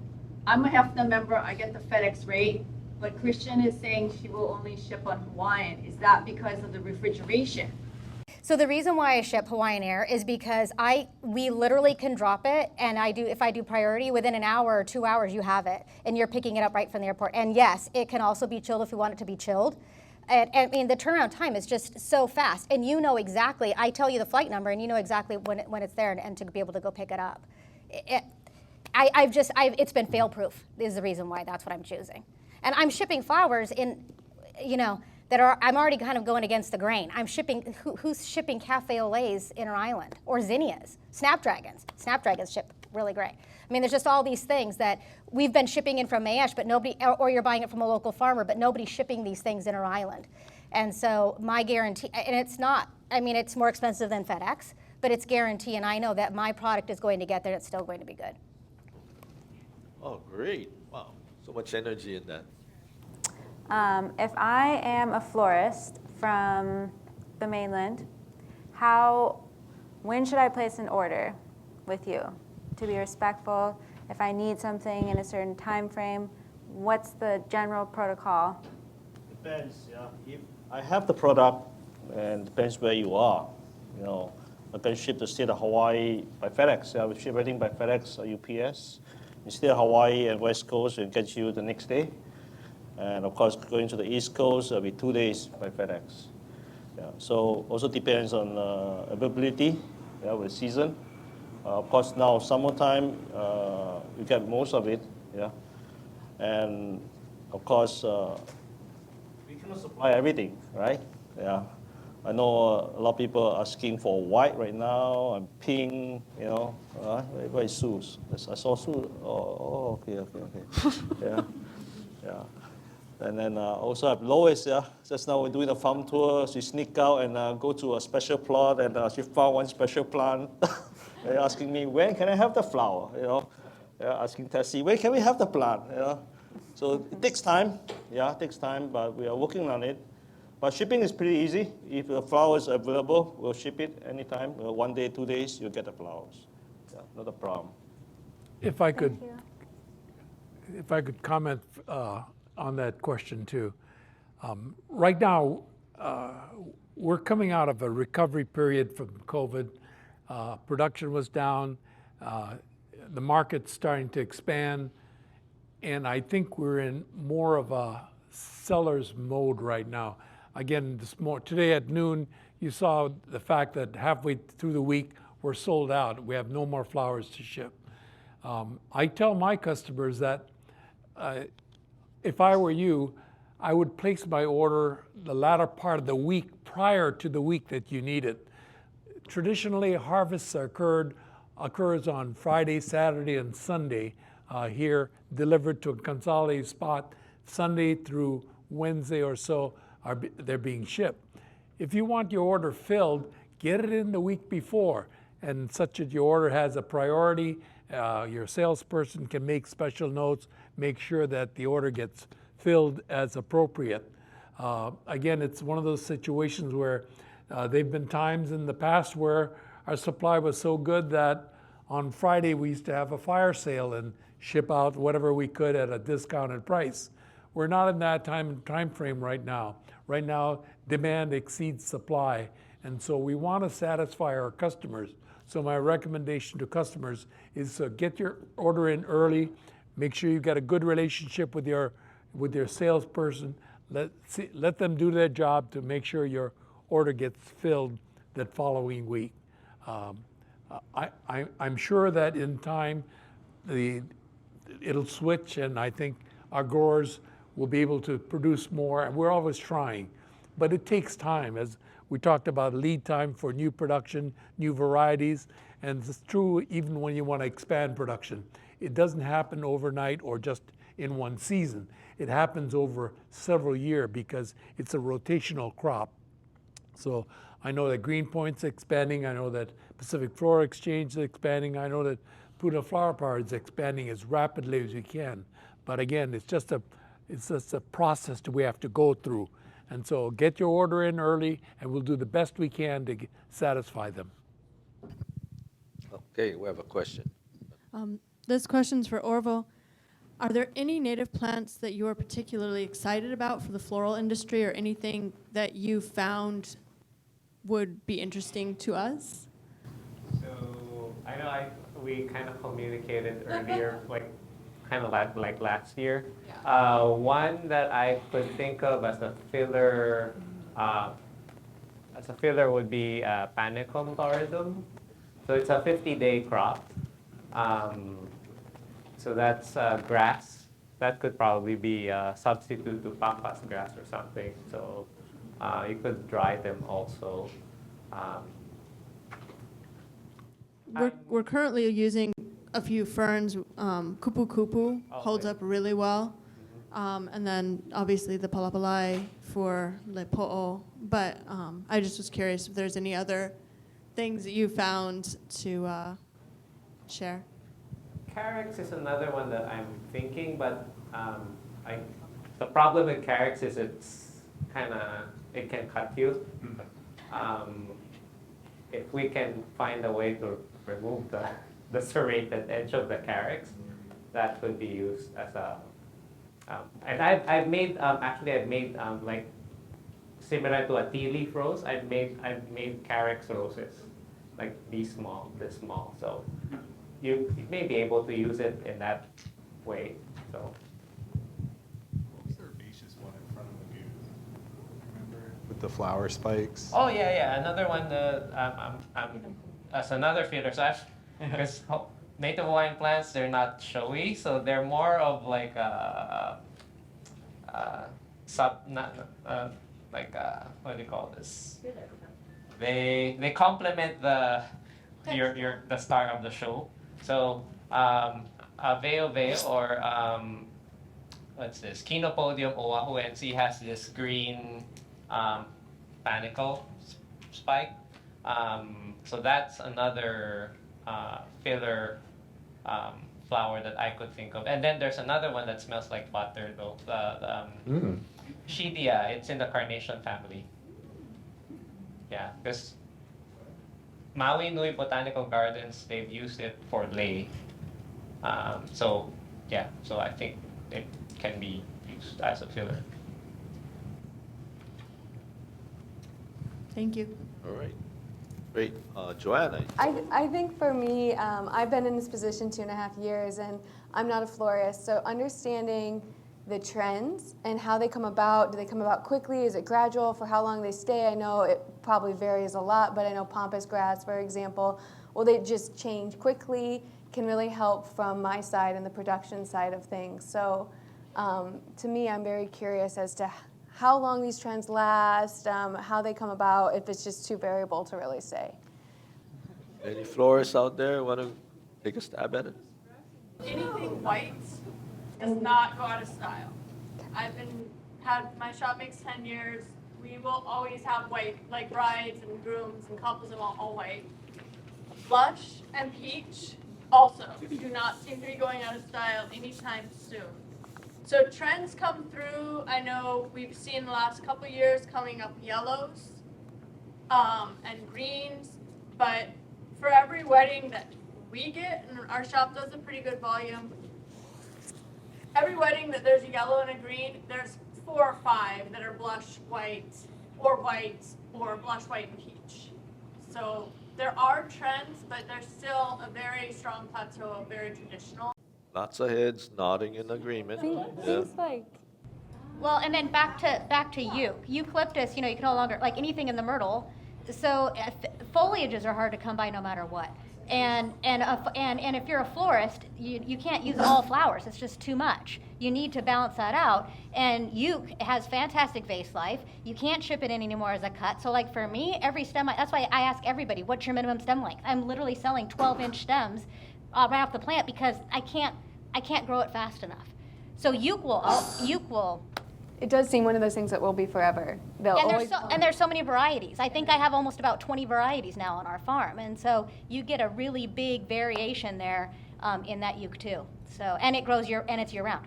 I'm a HFNA member, I get the FedEx rate, but Christian is saying she will only ship on Hawaiian. Is that because of the refrigeration? So the reason why I ship Hawaiian Air is because we literally can drop it, and if I do priority, within an hour or 2 hours you have it, and you're picking it up right from the airport. And yes, it can also be chilled if you want it to be chilled. And I mean, the turnaround time is just so fast, and you know exactly. I tell you the flight number, and you know exactly when it's there, and to be able to go pick it up. It's been fail-proof. Is the reason why that's what I'm choosing. And I'm shipping flowers I'm already kind of going against the grain. I'm shipping, who's shipping cafe au laits in our island? Or zinnias, snapdragons. Snapdragons ship really great. I mean, there's just all these things that we've been shipping in from Maesh, but nobody, or you're buying it from a local farmer, but nobody's shipping these things in our island. And so my guarantee, and it's not, I mean, it's more expensive than FedEx, but it's guarantee, and I know that my product is going to get there, and it's still going to be good. Oh, great. Wow. So much energy in that. If I am a florist from the mainland, when should I place an order with you? To be respectful, if I need something in a certain time frame, what's the general protocol? Depends, yeah. If I have the product, and depends where you are. I can ship the state of Hawaii by FedEx. I will ship everything by FedEx or UPS. In state of Hawaii and West Coast, it'll get you the next day. And of course, going to the East Coast, it'll be 2 days by FedEx. Yeah. So also depends on availability, with season. Of course, now summertime, you get most of it, yeah. And of course, we cannot supply everything, right? Yeah. I know a lot of people are asking for white right now and pink, where is Sue's? I saw Sue. Oh, okay. Yeah, yeah. And then also have Lois, yeah. Just now we're doing a farm tour. She sneak out and go to a special plot, and she found one special plant. They're asking me, when can I have the flower? Asking Tessie, when can we have the plant? So it takes time, but we are working on it. But shipping is pretty easy. If the flower is available, we'll ship it anytime. 1 day, 2 days, you'll get the flowers. Yeah, not a problem. If I could comment on that question too. Right now, we're coming out of a recovery period from COVID. Production was down. The market's starting to expand. And I think we're in more of a seller's mode right now. Again, today at noon, you saw the fact that halfway through the week, we're sold out. We have no more flowers to ship. I tell my customers that if I were you, I would place my order the latter part of the week prior to the week that you need it. Traditionally, harvests occurs on Friday, Saturday, and Sunday here, delivered to a consolidated spot. Sunday through Wednesday or so, they're being shipped. If you want your order filled, get it in the week before, and such that your order has a priority. Your salesperson can make special notes, make sure that the order gets filled as appropriate. Again, it's one of those situations where there've been times in the past where our supply was so good that on Friday we used to have a fire sale and ship out whatever we could at a discounted price. We're not in that time frame right now. Right now, demand exceeds supply, and so we want to satisfy our customers. So my recommendation to customers is to get your order in early. Make sure you've got a good relationship with your salesperson. Let them do their job to make sure your order gets filled that following week. I'm sure that in time it'll switch, and I think our growers will be able to produce more, and we're always trying. But it takes time, as we talked about lead time for new production, new varieties, and it's true even when you want to expand production. It doesn't happen overnight or just in one season. It happens over several years because it's a rotational crop. So I know that Greenpoint's expanding. I know that Pacific Flora Exchange is expanding. I know that Puna Flower Power is expanding as rapidly as we can. But again, it's just a process that we have to go through. And so get your order in early, and we'll do the best we can to satisfy them. Okay, we have a question. This question's for Orville. Are there any native plants that you are particularly excited about for the floral industry, or anything that you found would be interesting to us? So I know we kind of communicated earlier, kind of like last year. Yeah. One that I could think of as a filler would be Panicum floridum. So it's a 50-day crop. So that's grass. That could probably be a substitute to pampas grass or something. So you could dry them also. We're currently using a few ferns. Kupu kupu holds up really well. And then obviously the palapalai for lepo'o. But I just was curious if there's any other things that you found to share. Carex is another one that I'm thinking, but the problem with Carex is it can cut you. If we can find a way to remove the serrated edge of the Carex, that could be used as a. And I've made like similar to a tea leaf rose. I've made Carex roses, like this small. So you may be able to use it in that way. So. What was the herbaceous one in front of the goose? Remember with the flower spikes? Oh yeah. Another one. That's another filler. So because native Hawaiian plants, they're not showy, so they're more of like what do you call this? They complement the star of the show. So Veo or what's this? Chenopodium oahuense has this green panicle spike. So that's another filler flower that I could think of. And then there's another one that smells like butter, though. Shidia, it's in the carnation family. Yeah, because Maui Nui Botanical Gardens, they've used it for lei. So I think it can be used as a filler. Thank you. All right. Great. Joanna. I think for me, I've been in this position 2.5 years, and I'm not a florist, so understanding the trends and how they come about. Do they come about quickly? Is it gradual? For how long they stay? I know it probably varies a lot, but I know pampas grass, for example, will they just change quickly? Can really help from my side and the production side of things. So to me, I'm very curious as to how long these trends last, how they come about, if it's just too variable to really say. Any florists out there want to take a stab at it? Anything white does not go out of style. My shop makes 10 years. We will always have white, like brides and grooms and couples and all white. Blush and peach also do not seem to be going out of style anytime soon. So trends come through. I know we've seen the last couple of years coming up yellows and greens, but for every wedding that we get, and our shop does a pretty good volume, every wedding that there's a yellow and a green, there's 4 or 5 that are blush white or blush white and peach. So there are trends, but there's still a very strong plateau of very traditional. Lots of heads nodding in agreement. Things like. Well, and then back to eucalyptus. You can no longer, like anything in the myrtle. So foliages are hard to come by no matter what. And if you're a florist, you can't use all flowers. It's just too much. You need to balance that out. And Uke has fantastic vase life. You can't ship it in anymore as a cut. So like for me, every stem, that's why I ask everybody, what's your minimum stem length? I'm literally selling 12-inch stems right off the plant because I can't grow it fast enough. So Uke will. It does seem one of those things that will be forever. There's so many varieties. I think I have almost about 20 varieties now on our farm, and so you get a really big variation there in that Uke too. So and it grows it's year round.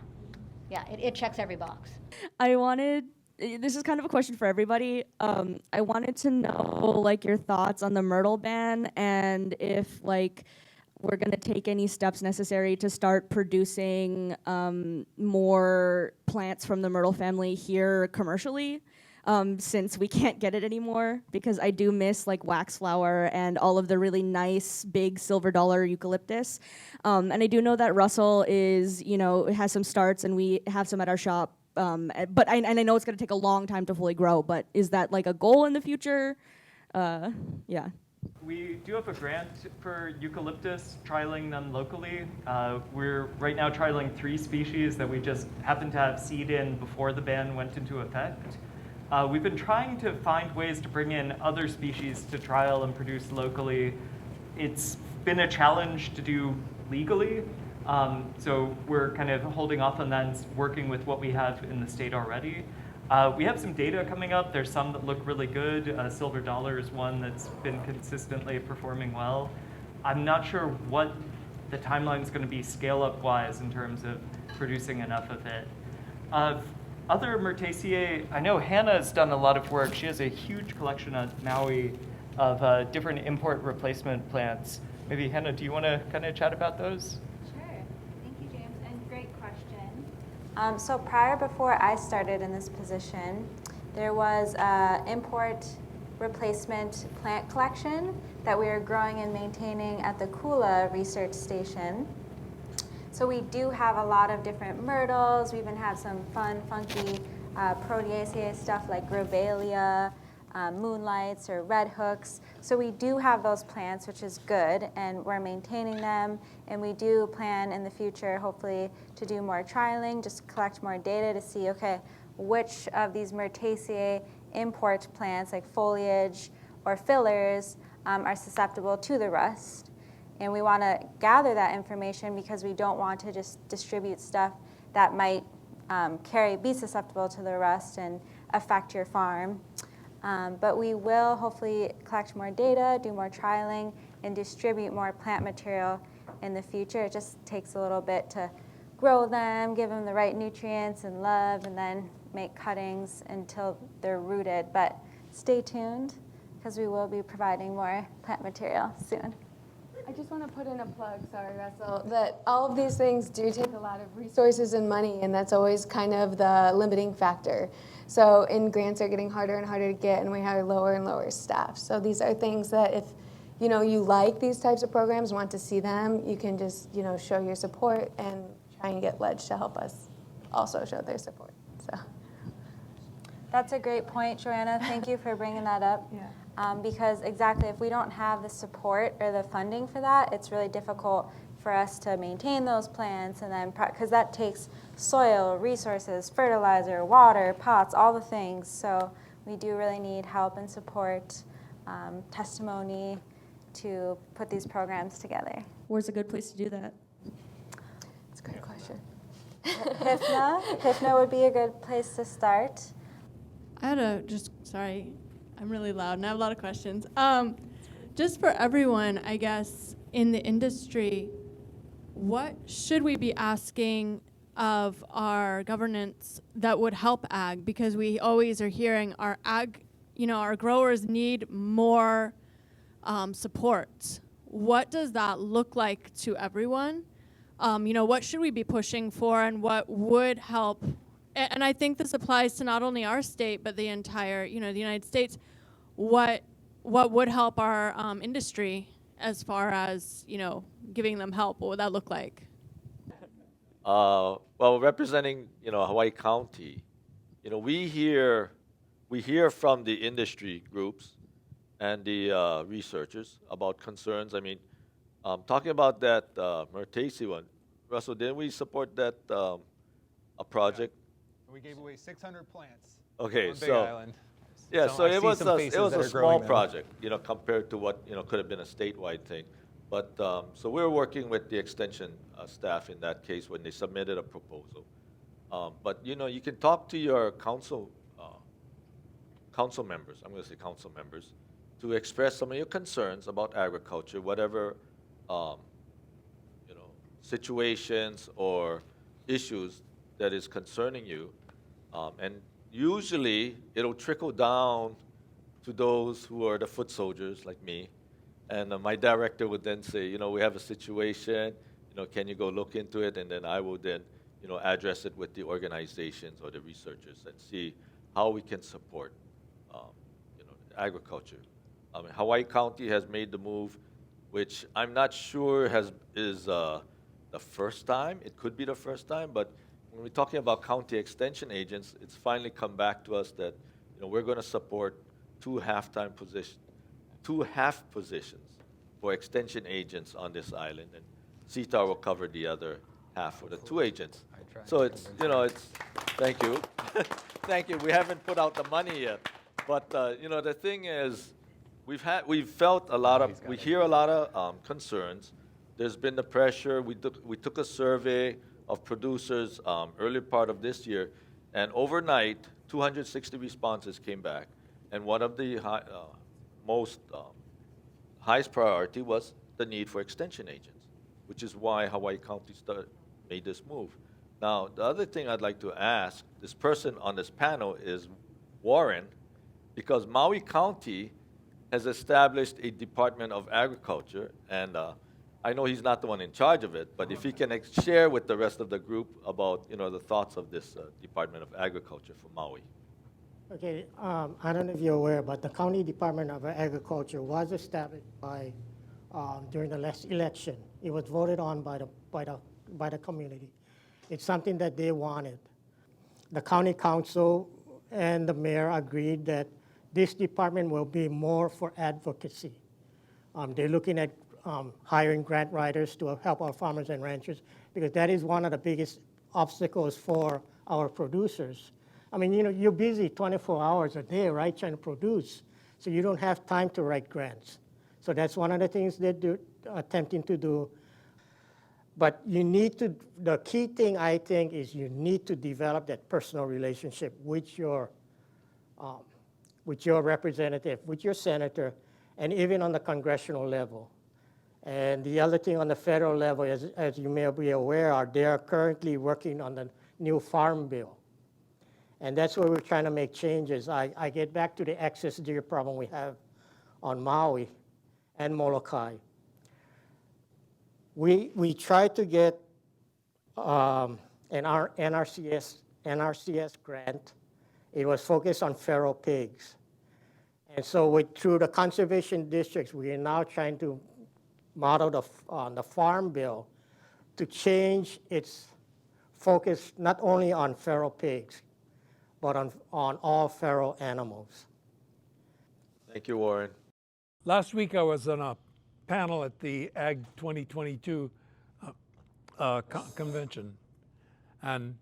Yeah, it checks every box. This is kind of a question for everybody. I wanted to know your thoughts on the myrtle ban and if we're going to take any steps necessary to start producing more plants from the myrtle family here commercially, since we can't get it anymore, because I do miss waxflower and all of the really nice big silver dollar eucalyptus. And I do know that Russell has some starts and we have some at our shop, but I know it's going to take a long time to fully grow, but is that a goal in the future? Yeah. We do have a grant for eucalyptus, trialing them locally. We're right now trialing 3 species that we just happened to have seed in before the ban went into effect. We've been trying to find ways to bring in other species to trial and produce locally. It's been a challenge to do legally, so we're kind of holding off on that and working with what we have in the state already. We have some data coming up. There's some that look really good. Silver dollar is one that's been consistently performing well. I'm not sure what the timeline is going to be scale-up wise in terms of producing enough of it. Other Myrtaceae, I know Hannah's done a lot of work. She has a huge collection on Maui of different import replacement plants. Maybe Hannah, do you want to kind of chat about those? Thank you, James, and great question. So before I started in this position, there was an import replacement plant collection that we are growing and maintaining at the Kula Research Station. So we do have a lot of different myrtles. We even have some fun, funky Proteaceae stuff like Grevillea, moonlights or red hooks. So we do have those plants, which is good, and we're maintaining them. And we do plan in the future, hopefully, to do more trialing, just collect more data to see, okay, which of these Myrtaceae import plants like foliage or fillers are susceptible to the rust. And we want to gather that information because we don't want to just distribute stuff that might be susceptible to the rust and affect your farm. But we will hopefully collect more data, do more trialing, and distribute more plant material in the future. It just takes a little bit to grow them, give them the right nutrients and love, and then make cuttings until they're rooted. But stay tuned because we will be providing more plant material soon. I just want to put in a plug, sorry, Russell, that all of these things do take a lot of resources and money, and that's always kind of the limiting factor. So grants are getting harder and harder to get, and we hire lower and lower staff. So these are things that if you like these types of programs and want to see them, you can just show your support and try and get Ledge to help us. also showed their support. So that's a great point, Joanna. Thank you for bringing that up. Because exactly, if we don't have the support or the funding for that, it's really difficult for us to maintain those plants, and then because that takes soil, resources, fertilizer, water, pots, all the things. So we do really need help and support, testimony to put these programs together. Where's a good place to do that? It's a good question. HFNA would be a good place to start. I had sorry, I'm really loud and I have a lot of questions. Just for everyone, I guess, in the industry, what should we be asking of our governance that would help ag? Because we always are hearing our ag, our growers need more support. What does that look like to everyone? What should we be pushing for, and what would help? And I think this applies to not only our state, but the entire, the United States. What would help our industry as far as, giving them help? What would that look like? Well, representing, Hawaii County, we hear from the industry groups and the researchers about concerns. I mean, talking about that Murtesi one, Russell, didn't we support that a project? We gave away 600 plants. Okay, on Big so Island. yeah, so I it see was some a faces that are small growing them. project, compared to what could have been a statewide thing. But so we're working with the extension staff in that case when they submitted a proposal. But you can talk to your council members. I'm going to say council members to express some of your concerns about agriculture, whatever situations or issues that is concerning you. And usually it'll trickle down to those who are the foot soldiers like me. And my director would then say, we have a situation, can you go look into it? And then I will then, address it with the organizations or the researchers and see how we can support, agriculture. Hawaii County has made the move, which I'm not sure is the first time. It could be the first time, but when we're talking about county extension agents, it's finally come back to us that we're going to support two half positions for extension agents on this island, and CTAR will cover the other half for the two agents. So it's thank you, thank you. We haven't put out the money yet, but the thing is, we hear a lot of concerns. There's been the pressure. We took a survey of producers early part of this year, and overnight, 260 responses came back. And one of the highest priority was the need for extension agents, which is why Hawaii County made this move. Now, the other thing I'd like to ask, this person on this panel is Warren, because Maui County has established a Department of Agriculture, and I know he's not the one in charge of it, but if he can share with the rest of the group about the thoughts of this Department of Agriculture for Maui. Okay, I don't know if you're aware, but the County Department of Agriculture was established during the last election. It was voted on by the community. It's something that they wanted. The county council and the mayor agreed that this department will be more for advocacy. They're looking at hiring grant writers to help our farmers and ranchers, because that is one of the biggest obstacles for our producers. I mean, you're busy 24 hours a day, right, trying to produce, so you don't have time to write grants. So that's one of the things they're attempting to do. But the key thing, I think, is you need to develop that personal relationship with your representative, with your senator, and even on the congressional level. And the other thing on the federal level, as you may be aware, they are currently working on the new farm bill. And that's where we're trying to make changes. I get back to the excess deer problem we have on Maui and Molokai. We tried to get an NRCS grant. It was focused on feral pigs. And so through the conservation districts, we are now trying to model the farm bill to change its focus not only on feral pigs, but on all feral animals. Thank you, Warren. Last week I was on a panel at the Ag 2022 convention, and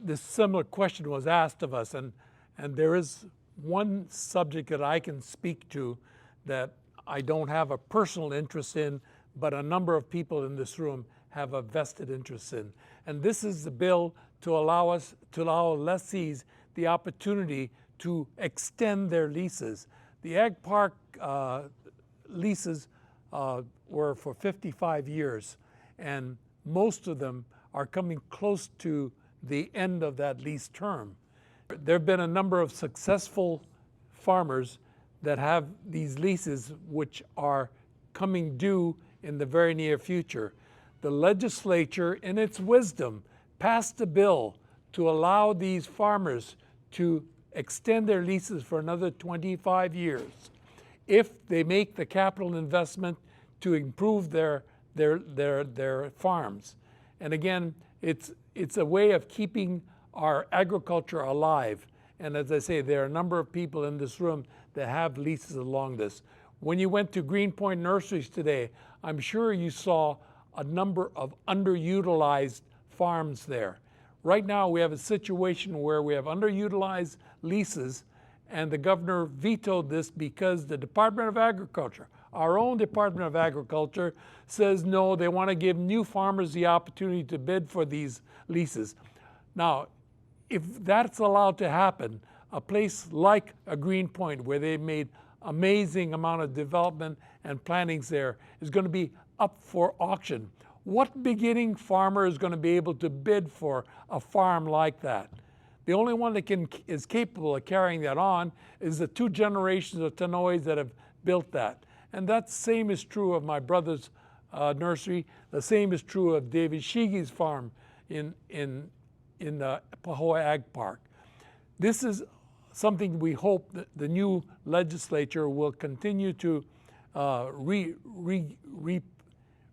this similar question was asked of us, and there is one subject that I can speak to that I don't have a personal interest in, but a number of people in this room have a vested interest in. And this is the bill to allow lessees the opportunity to extend their leases. The Ag Park leases were for 55 years, and most of them are coming close to the end of that lease term. There have been a number of successful farmers that have these leases which are coming due in the very near future. The legislature, in its wisdom, passed a bill to allow these farmers to extend their leases for another 25 years if they make the capital investment to improve their farms. And again, it's a way of keeping our agriculture alive. And as I say, there are a number of people in this room that have leases along this. When you went to Greenpoint Nurseries today, I'm sure you saw a number of underutilized farms there. Right now we have a situation where we have underutilized leases, and the governor vetoed this because the Department of Agriculture, our own Department of Agriculture, says no, they want to give new farmers the opportunity to bid for these leases. Now, if that's allowed to happen, a place like a Greenpoint, where they made amazing amount of development and plantings there, is going to be up for auction. What beginning farmer is going to be able to bid for a farm like that? The only one that is capable of carrying that on is the 2 generations of Tanois that have built that. And that same is true of my brother's nursery. The same is true of David Shigi's farm in the Pahoa Ag Park. This is something we hope that the new legislature will continue to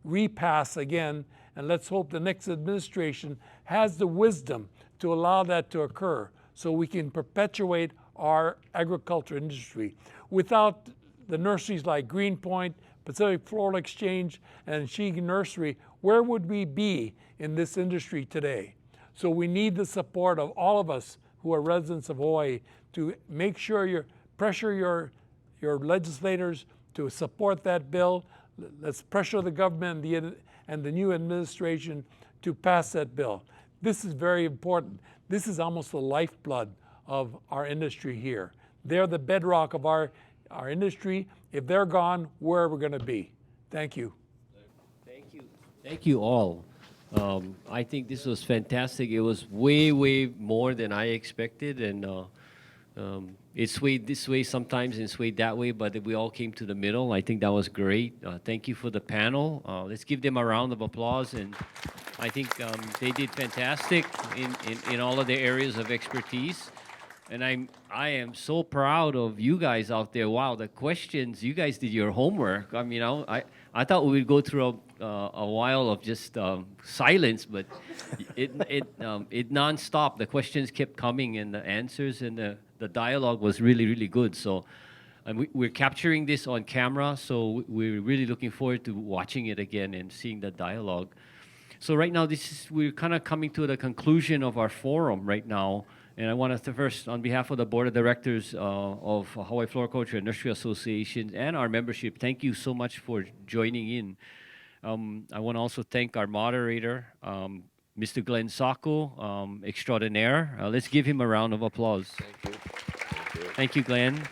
repass again, and let's hope the next administration has the wisdom to allow that to occur so we can perpetuate our agriculture industry. Without the nurseries like Greenpoint, Pacific Floral Exchange, and Shigi Nursery, where would we be in this industry today? So we need the support of all of us who are residents of Hawaii to make sure you pressure your legislators to support that bill. Let's pressure the government and the new administration to pass that bill. This is very important. This is almost the lifeblood of our industry here. They're the bedrock of our industry. If they're gone, where are we going to be? Thank you. Thank you. Thank you all. I think this was fantastic. It was way, way more than I expected, and it swayed this way sometimes and swayed that way, but we all came to the middle. I think that was great. Thank you for the panel. Let's give them a round of applause. And I think they did fantastic in all of their areas of expertise. And I am so proud of you guys out there. Wow, the questions, you guys did your homework. I mean, I thought we would go through a while of just silence, but it nonstop. The questions kept coming, and the answers and the dialogue was really, really good. So we're capturing this on camera, so we're really looking forward to watching it again and seeing the dialogue. So right now, we're kind of coming to the conclusion of our forum right now. And I want to first, on behalf of the Board of Directors of Hawaii Floriculture and Nursery Association and our membership, thank you so much for joining in. I want to also thank our moderator, Mr. Glenn Sacco, extraordinaire. Let's give him a round of applause. Thank you. Thank you. Thank you, Glenn.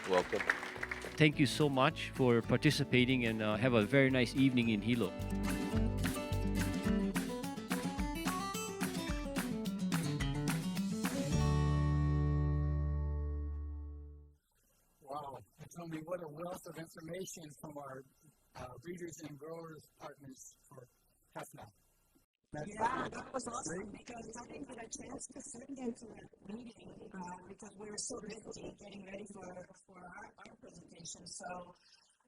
Welcome. Thank you so much for participating, and have a very nice evening in Hilo. Tell me what a wealth of information from our breeders and growers partners for HFNA. Yeah, that was awesome because I didn't get a chance to sit into that meeting because we were so busy getting ready for our presentation. So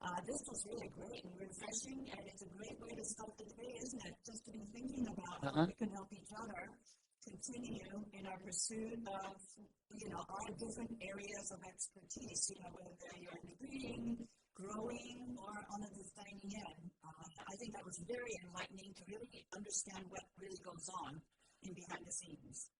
This was really great and refreshing, and it's a great way to start the day, isn't it? Just to be thinking about how we can help each other continue in our pursuit of, our different areas of expertise, whether you're in the breeding, growing, or on the designing end. I think that was very enlightening to really understand what really goes on in behind the scenes.